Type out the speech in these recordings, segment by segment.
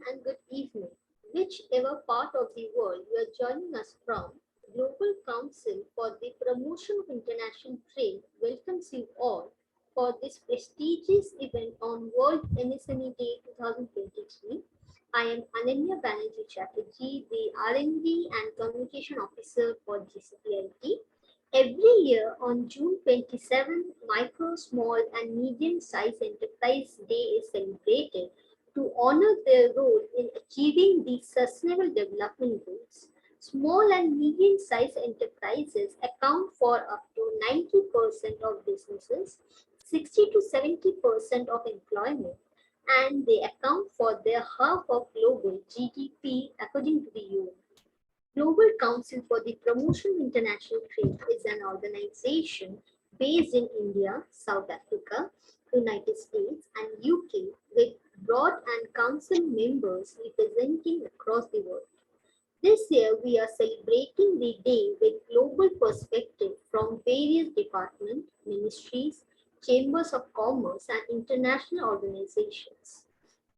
and good evening. Whichever part of the world you are joining us from, Global Council for the Promotion of International Trade welcomes you all for this prestigious event on World MSME Day 2023. I am Ananya Banerjee Chatterjee, the R&D and Communication Officer for GCPIT. Every year on June 27, Micro, Small and Medium Sized Enterprise Day is celebrated to honor their role in achieving the Sustainable Development Goals. Small and medium sized enterprises account for up to 90% of businesses, 60 to 70% of employment, and they account for their half of global GDP according to the UN. Global Council for the Promotion of International Trade is an organization based in India, South Africa, United States, and UK with board and council members representing across the world. This year, we are celebrating the day with global perspective from various departments, ministries, chambers of commerce, and international organizations.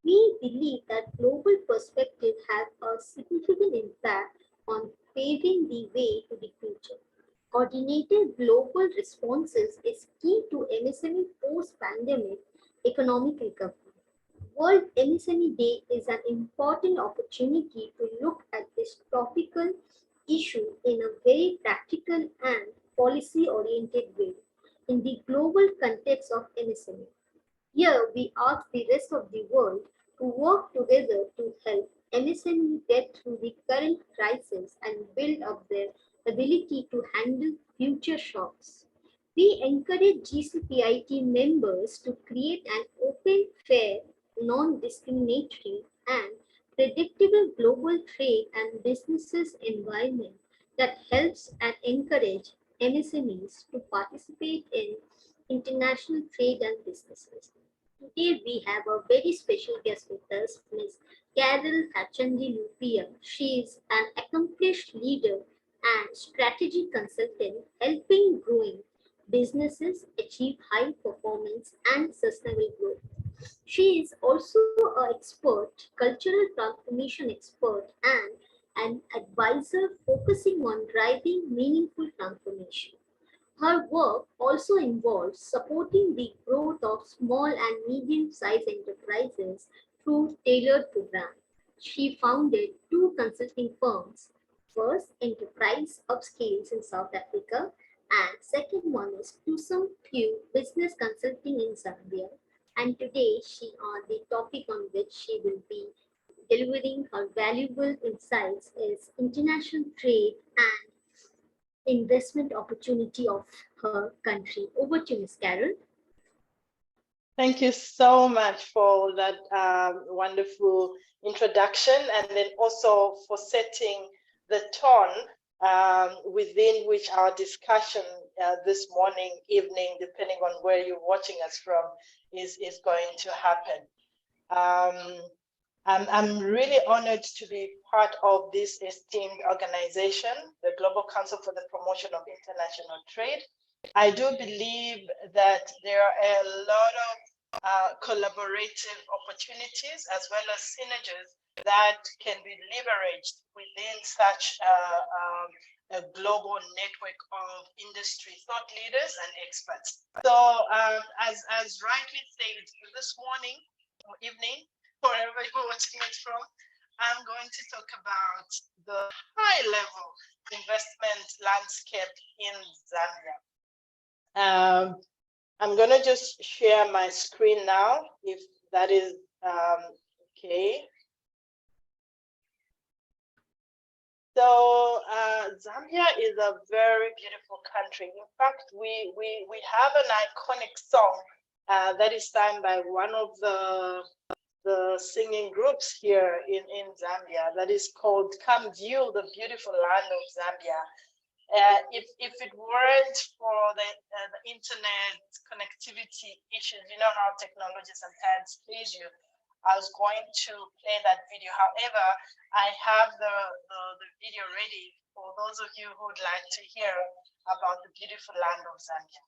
We believe that global perspective have a significant impact on paving the way to the future. Coordinated global responses is key to MSME post-pandemic economic recovery. World MSME Day is an important opportunity to look at this topical issue in a very practical and policy-oriented way in the global context of MSME. Here, we ask the rest of the world to work together to help MSME get through the current crisis and build up their ability to handle future shocks. We encourage GCPIT members to create an open, fair, non-discriminatory, and predictable global trade and businesses environment that helps and encourage MSMEs to participate in international trade and businesses. Today we have a very special guest with us, Ms. Carol Hachandi Lupiya. She is an accomplished leader and strategy consultant helping growing businesses achieve high performance and sustainable growth. She is also an expert, cultural transformation expert, and an advisor focusing on driving meaningful transformation. Her work also involves supporting the growth of small and medium-sized enterprises through tailored programs. She founded two consulting firms. First, Enterprise Upscalers in South Africa, and second one is Tusum Pew Business Consulting in Zambia. And today, she on the topic on which she will be delivering her valuable insights is international trade and investment opportunity of her country. Over to Ms. Carol. Thank you so much for that wonderful introduction, and then also for setting the tone within which our discussion this morning, evening, depending on where you're watching us from, is going to happen. I'm really honored to be part of this esteemed organization, the Global Council for the Promotion of International Trade. I do believe that there are a lot of collaborative opportunities as well as synergies that can be leveraged within such a global network of industry thought leaders and experts. So as rightly said, this morning or evening, wherever you're watching it from, I'm going to talk about the high-level investment landscape in Zambia. I'm going to just share my screen now, if that is okay. So Zambia is a very beautiful country. In fact, we have an iconic song that is sung by one of the singing groups here in Zambia that is called Come View the Beautiful Land of Zambia. If it weren't for the internet connectivity issues, you know how technology sometimes plays you, I was going to play that video. However, I have the video ready for those of you who would like to hear about the beautiful land of Zambia.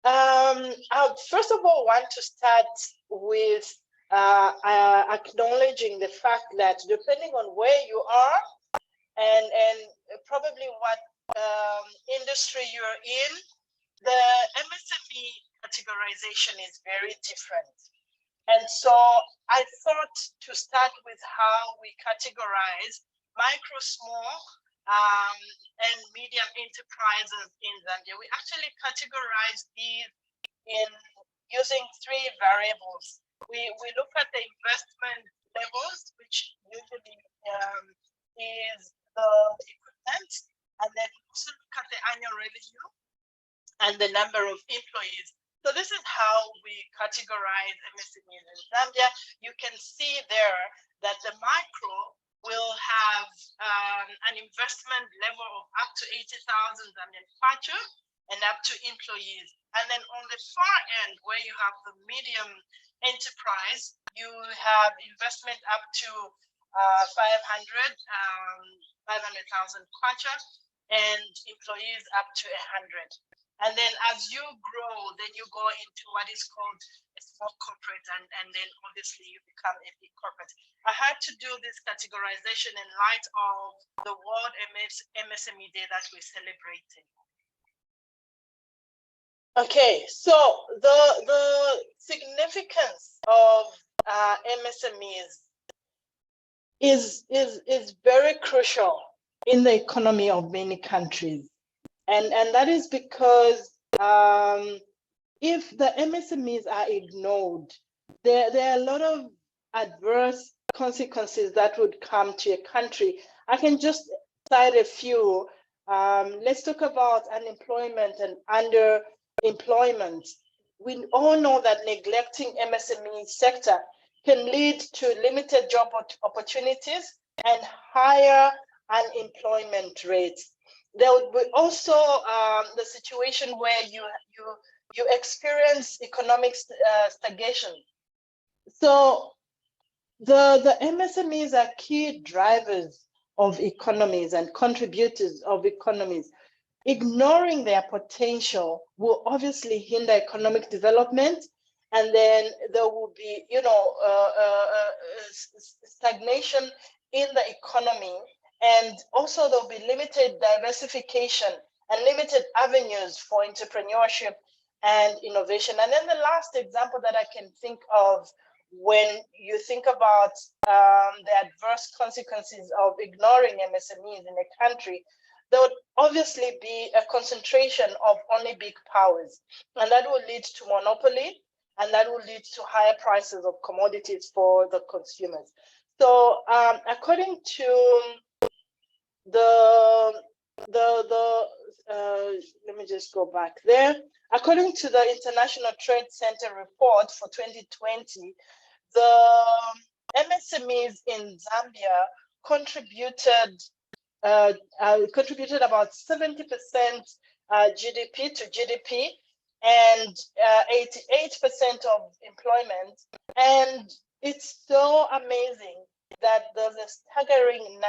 I first of all want to start with acknowledging the fact that depending on where you are and probably what industry you're in, the MSME categorization is very different. And so I thought to start with how we categorize micro, small, and medium enterprises in Zambia. We actually categorize these in using three variables. We look at the investment levels, which usually is the equipment, and then also look at the annual revenue and the number of employees. So this is how we categorize MSMEs in Zambia. You can see there that the micro will have an investment level of up to 80,000 Zambian kwacha and up to employees. And then on the far end, where you have the medium enterprise, you have investment up to 500,000 kwacha and employees up to 100. And then as you grow, then you go into what is called a small corporate, and then obviously you become a big corporate. I had to do this categorization in light of the World MSME Day that we're celebrating. Okay, so the significance of MSMEs is very crucial in the economy of many countries. And that is because if the MSMEs are ignored, there are a lot of adverse consequences that would come to a country. I can just cite a few. Let's talk about unemployment and underemployment. We all know that neglecting MSME sector can lead to limited job opportunities and higher unemployment rates. There would be also the situation where you experience economic stagnation. So the MSMEs are key drivers of economies and contributors of economies. Ignoring their potential will obviously hinder economic development, and then there will be, stagnation in the economy. And also there'll be limited diversification and limited avenues for entrepreneurship and innovation. And then the last example that I can think of when you think about the adverse consequences of ignoring MSMEs in a country, there would obviously be a concentration of only big powers. And that will lead to monopoly, and that will lead to higher prices of commodities for the consumers. So according to let me just go back there. According to the International Trade Center report for 2020, the MSMEs in Zambia contributed about 70% GDP to GDP and 88% of employment. And it's so amazing that there's a staggering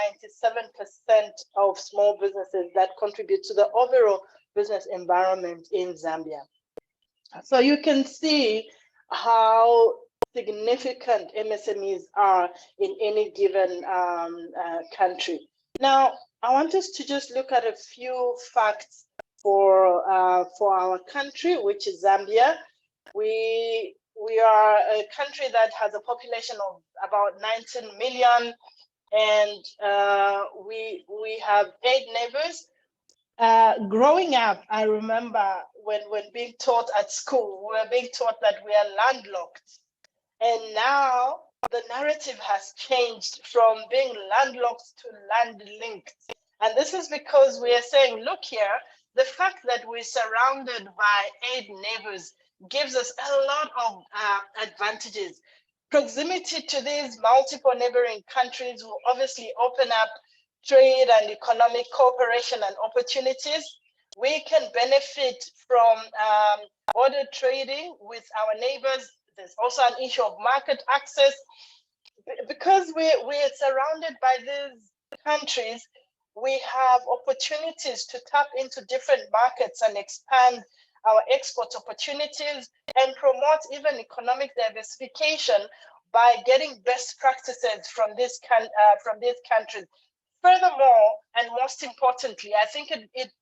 97% of small businesses that contribute to the overall business environment in Zambia. So you can see how significant MSMEs are in any given country. Now, I want us to just look at a few facts for our country, which is Zambia. We are a country that has a population of about 19 million, and we have 8 neighbors. Growing up, I remember when being taught at school, we were being taught that we are landlocked. And now the narrative has changed from being landlocked to land-linked. And this is because we are saying, look here, the fact that we're surrounded by 8 neighbors gives us a lot of advantages. Proximity to these multiple neighboring countries will obviously open up trade and economic cooperation and opportunities. We can benefit from border trading with our neighbors. There's also an issue of market access. Because we're surrounded by these countries, we have opportunities to tap into different markets and expand our export opportunities, and promote even economic diversification by getting best practices from these countries. Furthermore, and most importantly, I think it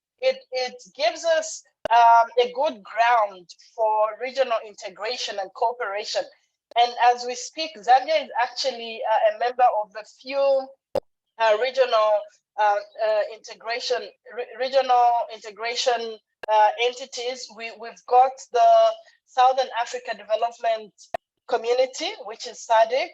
gives us a good ground for regional integration and cooperation. And as we speak, Zambia is actually a member of the few regional integration entities. We've got the Southern Africa Development Community, which is SADC,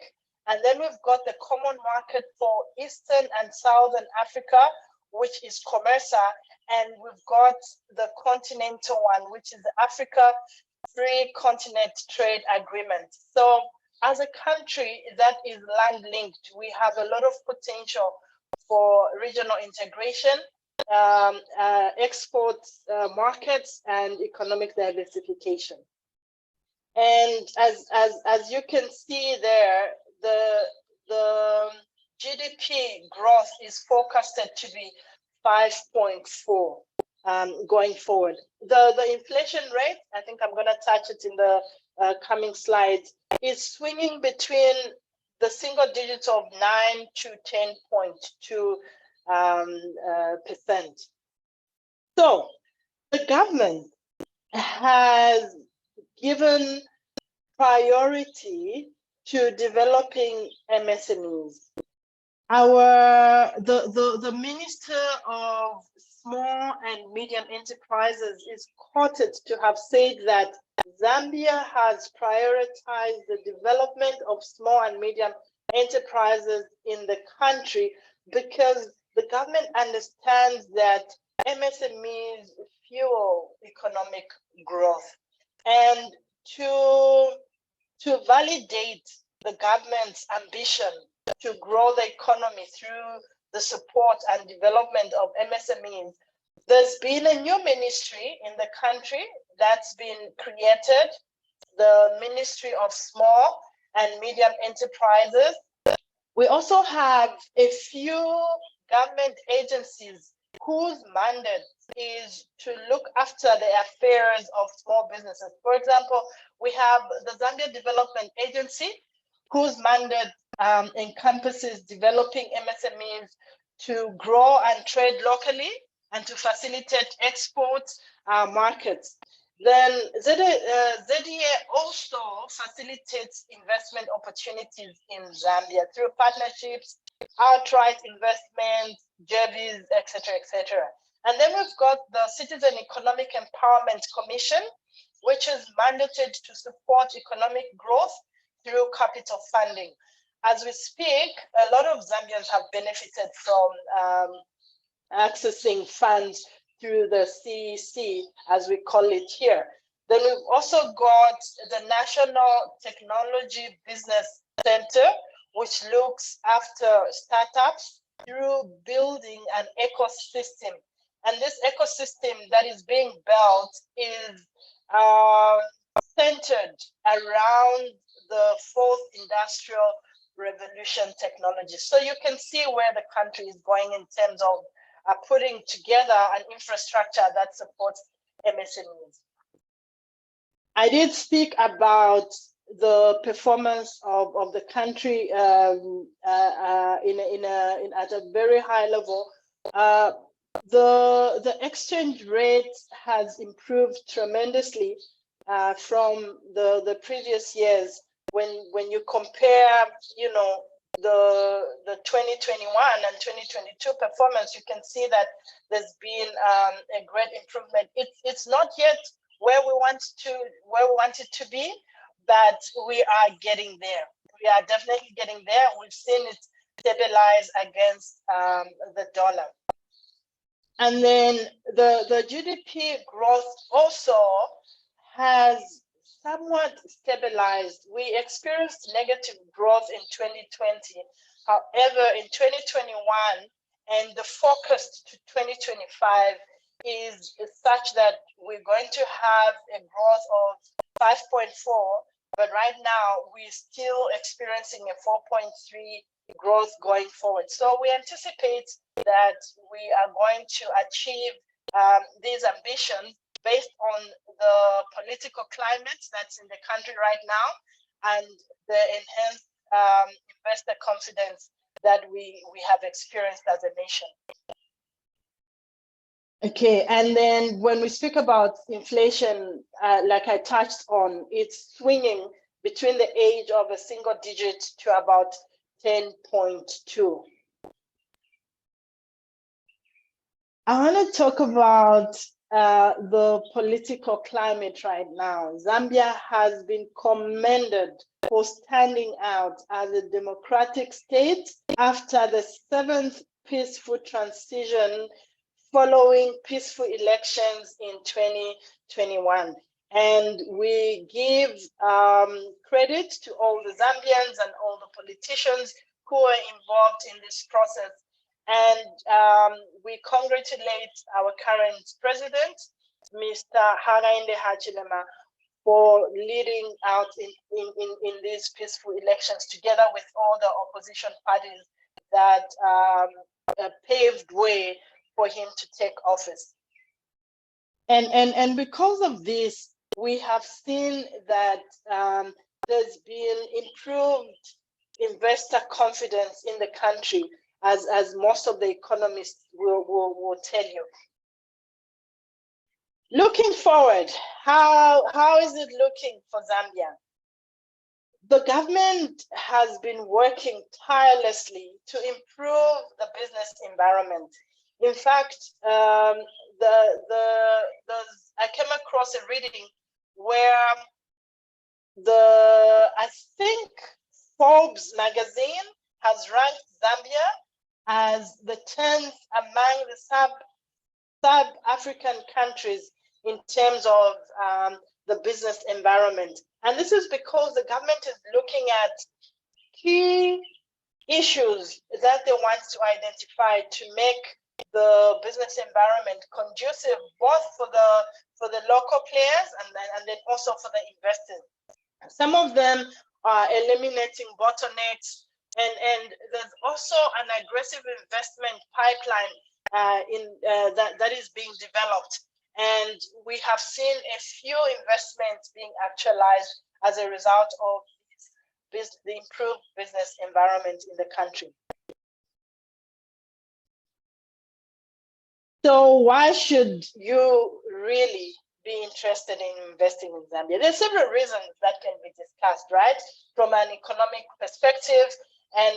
and then we've got the Common Market for Eastern and Southern Africa, which is COMERSA, and we've got the continental one, which is the Africa Free Continent Trade Agreement. So as a country that is land linked, we have a lot of potential for regional integration, export markets, and economic diversification. And as you can see there, the GDP growth is forecasted to be 5.4 going forward. The inflation rate, I think I'm going to touch it in the coming slides, is swinging between the single digits of 9 to 10.2%. So the government has given priority to developing MSMEs. The Minister of Small and Medium Enterprises is quoted to have said that Zambia has prioritized the development of small and medium enterprises in the country because the government understands that MSMEs fuel economic growth. And to validate the government's ambition to grow the economy through the support and development of MSMEs, there's been a new ministry in the country that's been created, the Ministry of Small and Medium Enterprises. We also have a few government agencies whose mandate is to look after the affairs of small businesses. For example, we have the Zambia Development Agency, whose mandate encompasses developing MSMEs to grow and trade locally and to facilitate export markets. Then ZDA also facilitates investment opportunities in Zambia through partnerships, outright investments, JVs, etc., etc. And then we've got the Citizen Economic Empowerment Commission, which is mandated to support economic growth through capital funding. As we speak, a lot of Zambians have benefited from accessing funds through the CEC, as we call it here. Then we've also got the National Technology Business Center, which looks after startups through building an ecosystem. And this ecosystem that is being built is centered around the fourth industrial revolution technology. So you can see where the country is going in terms of putting together an infrastructure that supports MSMEs. I did speak about the performance of the country at a very high level. The exchange rate has improved tremendously from the previous years. When you compare, you know, the 2021 and 2022 performance, you can see that there's been a great improvement. It's not yet where we want it to be, but we are getting there. We are definitely getting there. We've seen it stabilize against the dollar. And then the GDP growth also has somewhat stabilized. We experienced negative growth in 2020. However, in 2021, and the focus to 2025 is such that we're going to have a growth of 5.4, but right now we're still experiencing a 4.3 growth going forward. So we anticipate that we are going to achieve these ambitions based on the political climate that's in the country right now and the enhanced investor confidence that we have experienced as a nation. Okay, and then when we speak about inflation, like I touched on, it's swinging between the age of a single digit to about 10.2. I want to talk about the political climate right now. Zambia has been commended for standing out as a democratic state after the 7th peaceful transition following peaceful elections in 2021. And we give credit to all the Zambians and all the politicians who are involved in this process. And we congratulate our current president, Mr. Hachandi, for leading out in these peaceful elections together with all the opposition parties that paved way for him to take office. And because of this, we have seen that there's been improved investor confidence in the country, as most of the economists will tell you. Looking forward, how is it looking for Zambia? The government has been working tirelessly to improve the business environment. In fact, I came across a reading where I think Forbes magazine has ranked Zambia as the 10th among the sub-African countries in terms of the business environment. And this is because the government is looking at key issues that they want to identify to make the business environment conducive both for the local players and then also for the investors. Some of them are eliminating bottlenecks, and there's also an aggressive investment pipeline that is being developed. And we have seen a few investments being actualized as a result of the improved business environment in the country. So why should you really be interested in investing in Zambia? There's several reasons that can be discussed, right? From an economic perspective, and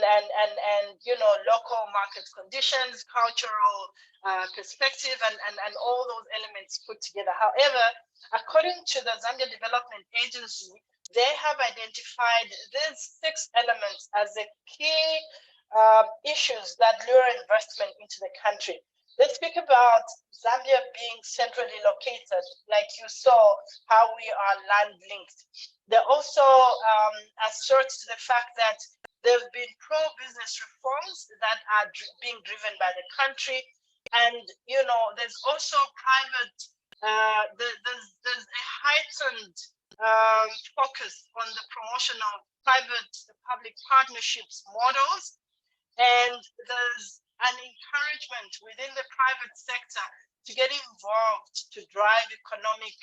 local market conditions, cultural perspective, and all those elements put together. However, according to the Zambia Development Agency, they have identified these 6 elements as the key issues that lure investment into the country. Let's speak about Zambia being centrally located, like you saw how we are land linked. They also assert to the fact that there have been pro-business reforms that are being driven by the country. And, there's also private, there's a heightened focus on the promotion of private-public partnerships models. And there's an encouragement within the private sector to get involved to drive economic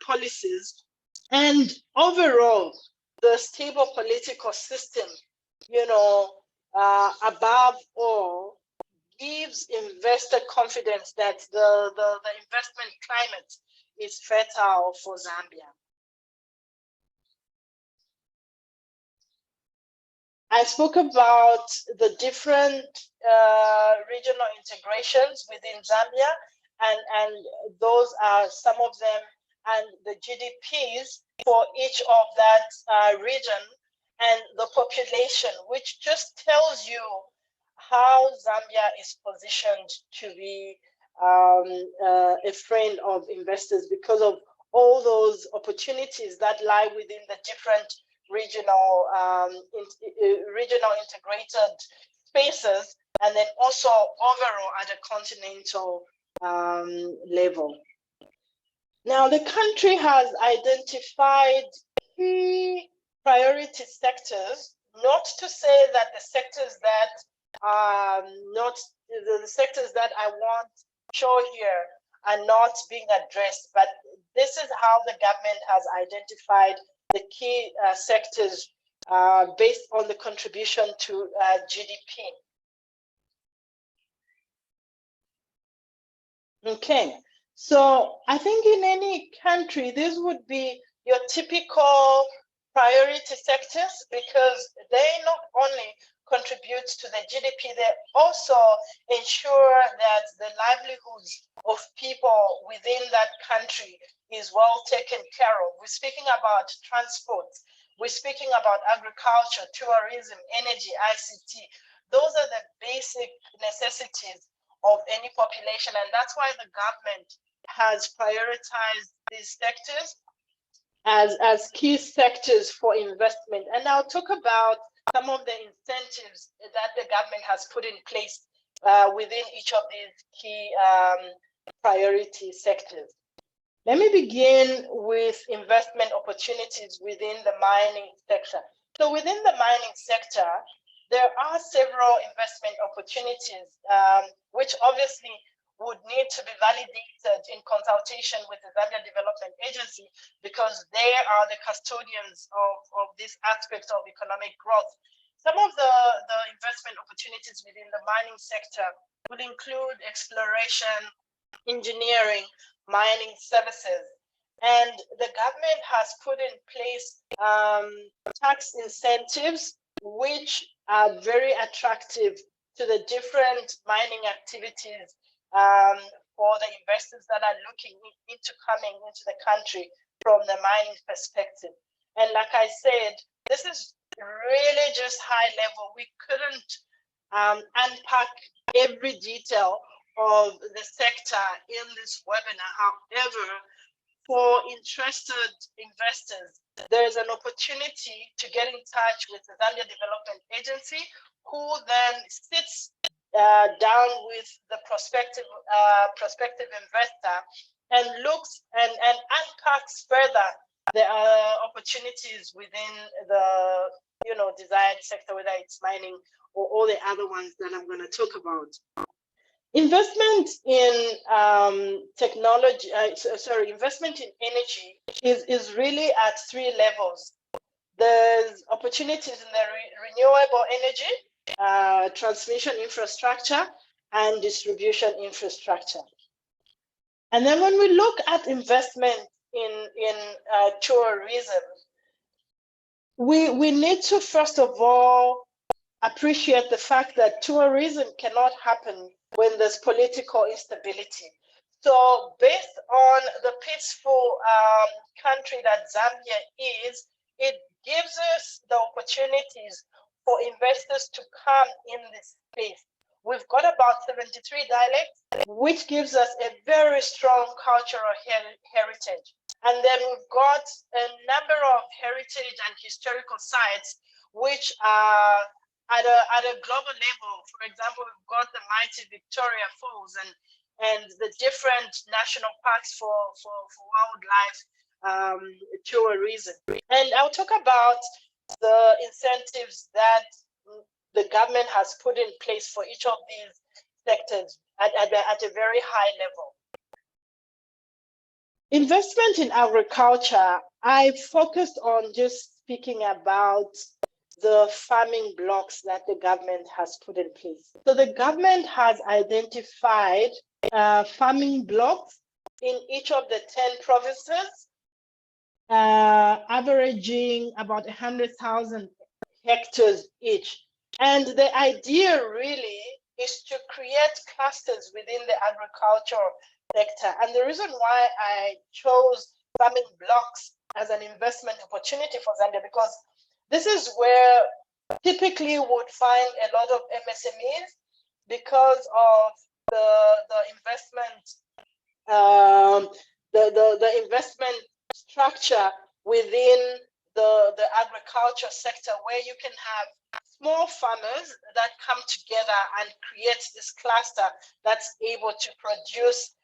policies. And overall, the stable political system, above all, gives investor confidence that the investment climate is fertile for Zambia. I spoke about the different regional integrations within Zambia, and those are some of them, and the GDPs for each of that region and the population, which just tells you how Zambia is positioned to be a friend of investors because of all those opportunities that lie within the different regional integrated spaces, and then also overall at a continental level. Now, the country has identified key priority sectors, not to say that the sectors that are not the sectors that I want to show here are not being addressed. But this is how the government has identified the key sectors based on the contribution to GDP. Okay, so I think in any country, this would be your typical priority sectors, because they not only contribute to the GDP, they also ensure that the livelihoods of people within that country is well taken care of. We're speaking about transport, we're speaking about agriculture, tourism, energy, ICT. Those are the basic necessities of any population, and that's why the government has prioritized these sectors as key sectors for investment. And I'll talk about some of the incentives that the government has put in place within each of these key priority sectors. Let me begin with investment opportunities within the mining sector. So within the mining sector, there are several investment opportunities, which obviously would need to be validated in consultation with the Zambia Development Agency, because they are the custodians of this aspect of economic growth. Some of the investment opportunities within the mining sector would include exploration, engineering, mining services. And the government has put in place tax incentives, which are very attractive to the different mining activities for the investors that are looking into coming into the country from the mining perspective. And like I said, this is really just high level. We couldn't unpack every detail of the sector in this webinar. However, for interested investors, there is an opportunity to get in touch with the Zambia Development Agency, who then sits down with the prospective investor and looks and unpacks further the opportunities within the desired sector, whether it's mining or all the other ones that I'm going to talk about. Investment in technology, investment in energy is really at three levels. There's opportunities in the renewable energy, transmission infrastructure, and distribution infrastructure. And then when we look at investment in tourism, we need to first of all appreciate the fact that tourism cannot happen when there's political instability. So based on the peaceful country that Zambia is, it gives us the opportunities for investors to come in this space. We've got about 73 dialects, which gives us a very strong cultural heritage. And then we've got a number of heritage and historical sites, which are at a global level. For example, we've got the mighty Victoria Falls and the different national parks for wildlife tourism. And I'll talk about the incentives that the government has put in place for each of these sectors at a very high level. Investment in agriculture, I focused on just speaking about the farming blocks that the government has put in place. So the government has identified farming blocks in each of the 10 provinces, averaging about 100,000 hectares each. And the idea really is to create clusters within the agriculture sector. And the reason why I chose farming blocks as an investment opportunity for Zambia, because this is where typically would find a lot of MSMEs, because of the investment structure within the agriculture sector, where you can have small farmers that come together and create this cluster that's able to produce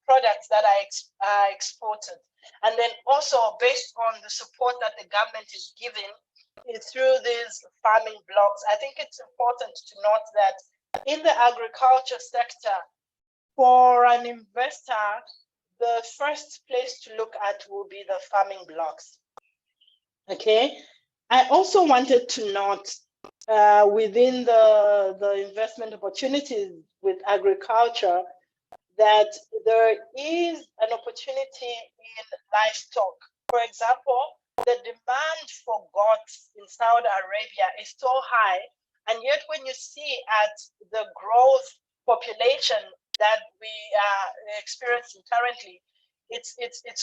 products that are exported. And then also based on the support that the government is giving through these farming blocks, I think it's important to note that in the agriculture sector, for an investor, the first place to look at will be the farming blocks. Okay. I also wanted to note within the investment opportunities with agriculture that there is an opportunity in livestock. For example, the demand for goats in Saudi Arabia is so high, and yet when you see at the growth population that we are experiencing currently, it's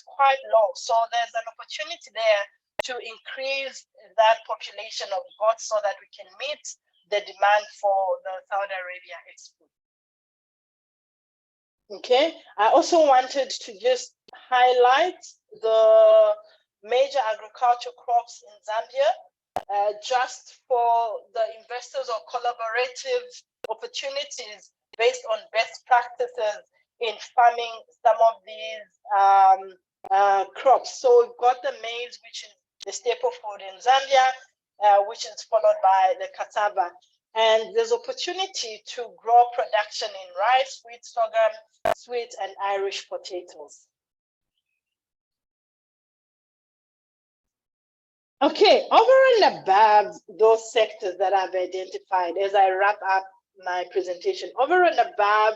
quite low. So there's an opportunity there to increase that population of goats so that we can meet the demand for the Saudi Arabia export. Okay, I also wanted to just highlight the major agricultural crops in Zambia, just for the investors or collaborative opportunities based on best practices in farming some of these crops. So we've got the maize, which is the staple food in Zambia, which is followed by the cassava. And there's opportunity to grow production in rice, wheat, sorghum, sweet, and Irish potatoes. Okay, over and above those sectors that I've identified, as I wrap up my presentation, over and above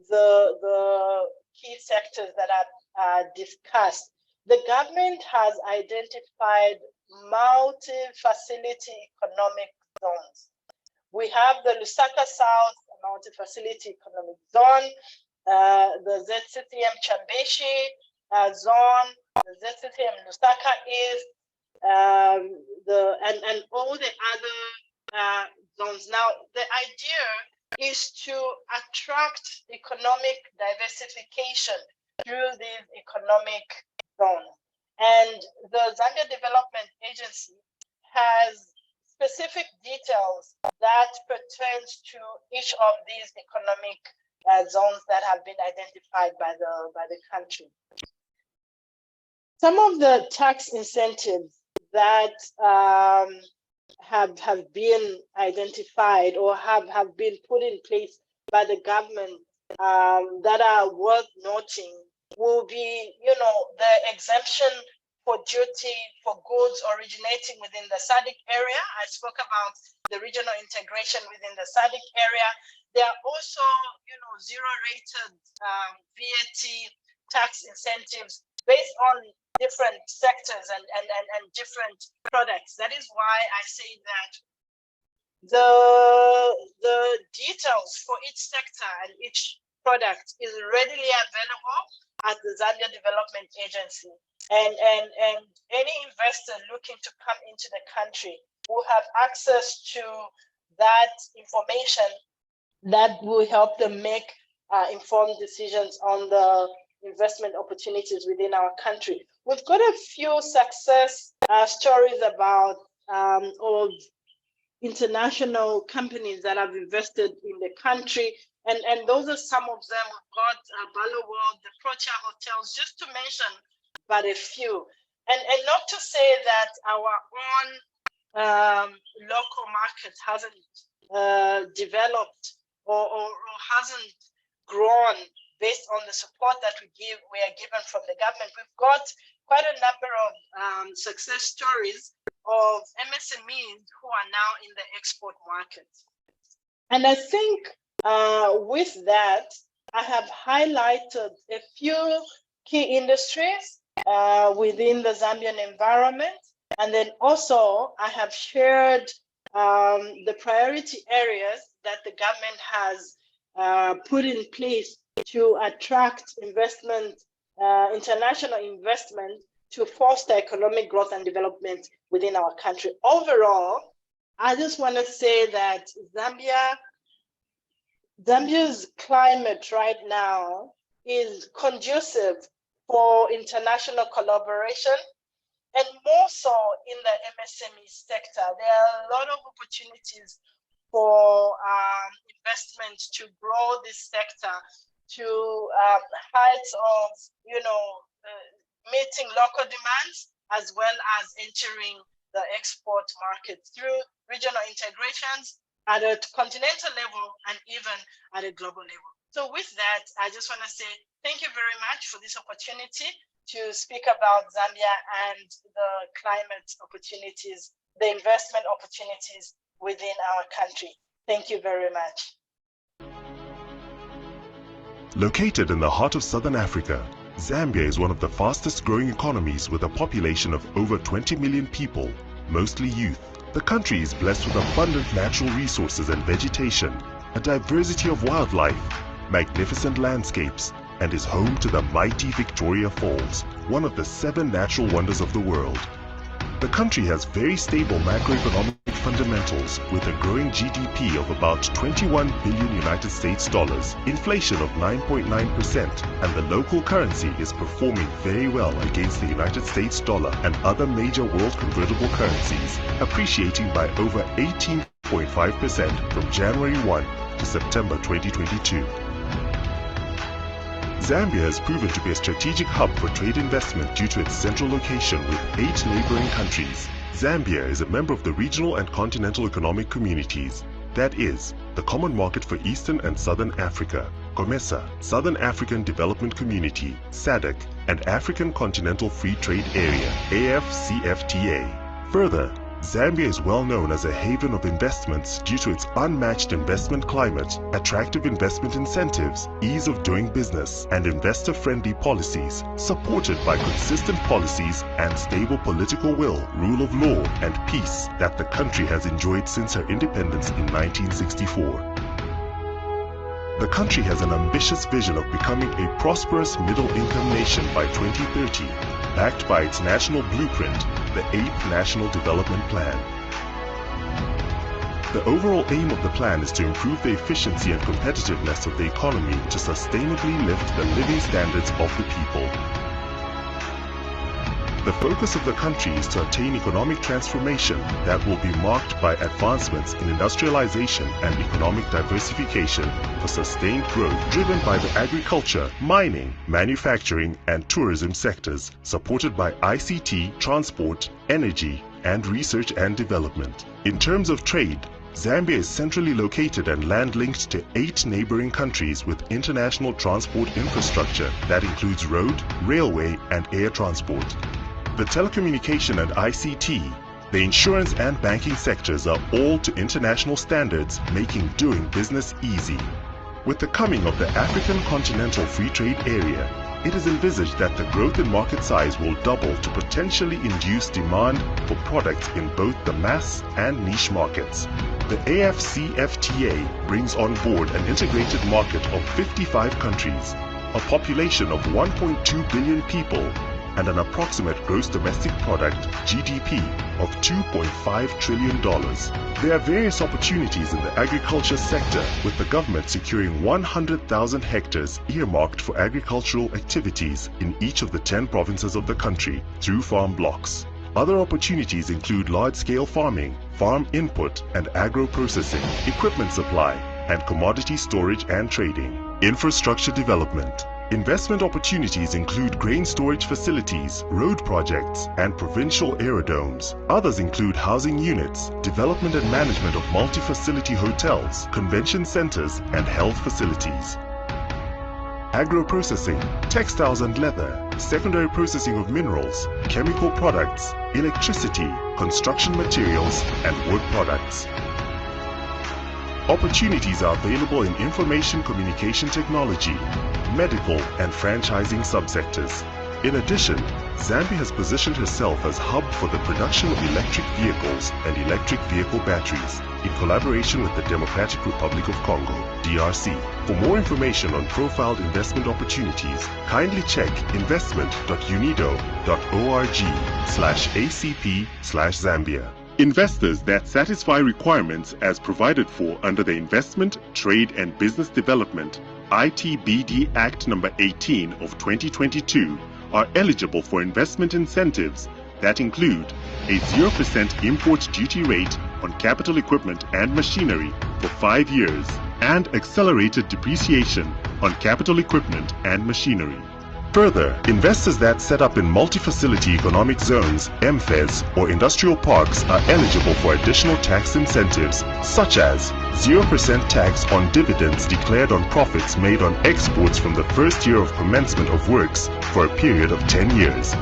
the key sectors that I've discussed, the government has identified multi-facility economic zones. We have the Lusaka South multi-facility economic zone, the ZCCM Chambeshi zone, the ZCCM Lusaka East, and all the other zones. Now, the idea is to attract economic diversification through these economic zones. And the Zambia Development Agency has specific details that pertains to each of these economic zones that have been identified by the country. Some of the tax incentives that have been identified or have been put in place by the government that are worth noting will be, the exemption for duty for goods originating within the SADC area. I spoke about the regional integration within the SADC area. There are also, zero-rated VAT tax incentives based on different sectors and different products. That is why I say that the details for each sector and each product is readily available at the Zambia Development Agency. And any investor looking to come into the country will have access to that information that will help them make informed decisions on the investment opportunities within our country. We've got a few success stories about of international companies that have invested in the country, and those are some of them. We've got Balo World, the Procha Hotels, just to mention but a few. And not to say that our own local market hasn't developed or hasn't grown based on the support that we are given from the government. We've got quite a number of success stories of MSMEs who are now in the export market. And I think with that, I have highlighted a few key industries within the Zambian environment. And then also I have shared the priority areas that the government has put in place to attract investment, international investment, to foster economic growth and development within our country. Overall, I just want to say that Zambia's climate right now is conducive for international collaboration, and more so in the MSME sector. There are a lot of opportunities for investment to grow this sector to heights of, meeting local demands, as well as entering the export market through regional integrations at a continental level and even at a global level. So with that, I just want to say thank you very much for this opportunity to speak about Zambia and the climate opportunities, the investment opportunities within our country. Thank you very much. Located in the heart of Southern Africa, Zambia is one of the fastest growing economies with a population of over 20 million people, mostly youth. The country is blessed with abundant natural resources and vegetation, a diversity of wildlife, magnificent landscapes, and is home to the mighty Victoria Falls, one of the 7 natural wonders of the world. The country has very stable macroeconomic fundamentals with a growing GDP of about 21 billion United States dollars, inflation of 9.9%, and the local currency is performing very well against the United States dollar and other major world convertible currencies, appreciating by over 18.5% from January 1 to September 2022. Zambia has proven to be a strategic hub for trade investment due to its central location with 8 neighboring countries. Zambia is a member of the Regional and Continental Economic Communities, that is, the Common Market for Eastern and Southern Africa, COMESA, Southern African Development Community, SADC, and African Continental Free Trade Area, AFCFTA. Further, Zambia is well known as a haven of investments due to its unmatched investment climate, attractive investment incentives, ease of doing business, and investor-friendly policies, supported by consistent policies and stable political will, rule of law, and peace that the country has enjoyed since her independence in 1964. The country has an ambitious vision of becoming a prosperous middle-income nation by 2030, backed by its national blueprint, the 8th National Development Plan. The overall aim of the plan is to improve the efficiency and competitiveness of the economy to sustainably lift the living standards of the people. The focus of the country is to attain economic transformation that will be marked by advancements in industrialization and economic diversification for sustained growth driven by the agriculture, mining, manufacturing, and tourism sectors, supported by ICT, transport, energy, and research and development. In terms of trade, Zambia is centrally located and land-linked to 8 neighboring countries with international transport infrastructure that includes road, railway, and air transport. The telecommunication and ICT, the insurance and banking sectors are all to international standards, making doing business easy. With the coming of the African Continental Free Trade Area, it is envisaged that the growth in market size will double to potentially induce demand for products in both the mass and niche markets. The AFCFTA brings on board an integrated market of 55 countries, a population of 1.2 billion people, and an approximate gross domestic product (GDP) of $2.5 trillion. There are various opportunities in the agriculture sector, with the government securing 100,000 hectares earmarked for agricultural activities in each of the 10 provinces of the country through farm blocks. Other opportunities include large-scale farming, farm input and agro-processing, equipment supply, and commodity storage and trading. Infrastructure development. Investment opportunities include grain storage facilities, road projects, and provincial aerodomes. Others include housing units, development and management of multi-facility hotels, convention centers, and health facilities. Agro-processing, textiles and leather, secondary processing of minerals, chemical products, electricity, construction materials, and wood products. Opportunities are available in information communication technology, medical, and franchising subsectors. In addition, Zambia has positioned herself as hub for the production of electric vehicles and electric vehicle batteries in collaboration with the Democratic Republic of Congo, DRC. For more information on profiled investment opportunities, kindly check investment.unido.org/ACP/Zambia. Investors that satisfy requirements as provided for under the Investment, Trade and Business Development ITBD Act No. 18 of 2022 are eligible for investment incentives that include a 0% import duty rate on capital equipment and machinery for 5 years and accelerated depreciation on capital equipment and machinery. Further, investors that set up in multi-facility economic zones, MFEs, or industrial parks are eligible for additional tax incentives, such as 0% tax on dividends declared on profits made on exports from the first year of commencement of works for a period of 10 years.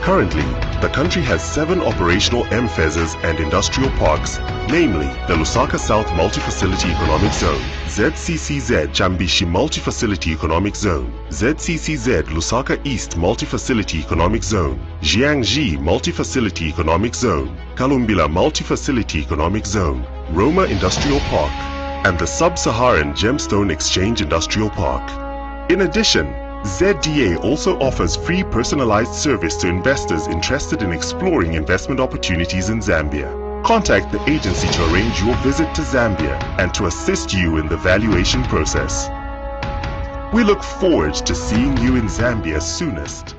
Currently, the country has 7 operational MFEs and industrial parks, namely the Lusaka South Multi-Facility Economic Zone, ZCCZ Chambishi Multi-Facility Economic Zone, ZCCZ Lusaka East Multi-Facility Economic Zone, Jiangxi Multi-Facility Economic Zone, Kalumbila Multi-Facility Economic Zone, Roma Industrial Park, and the Sub-Saharan Gemstone Exchange Industrial Park. In addition, ZDA also offers free personalized service to investors interested in exploring investment opportunities in Zambia. Contact the agency to arrange your visit to Zambia and to assist you in the valuation process. We look forward to seeing you in Zambia soonest.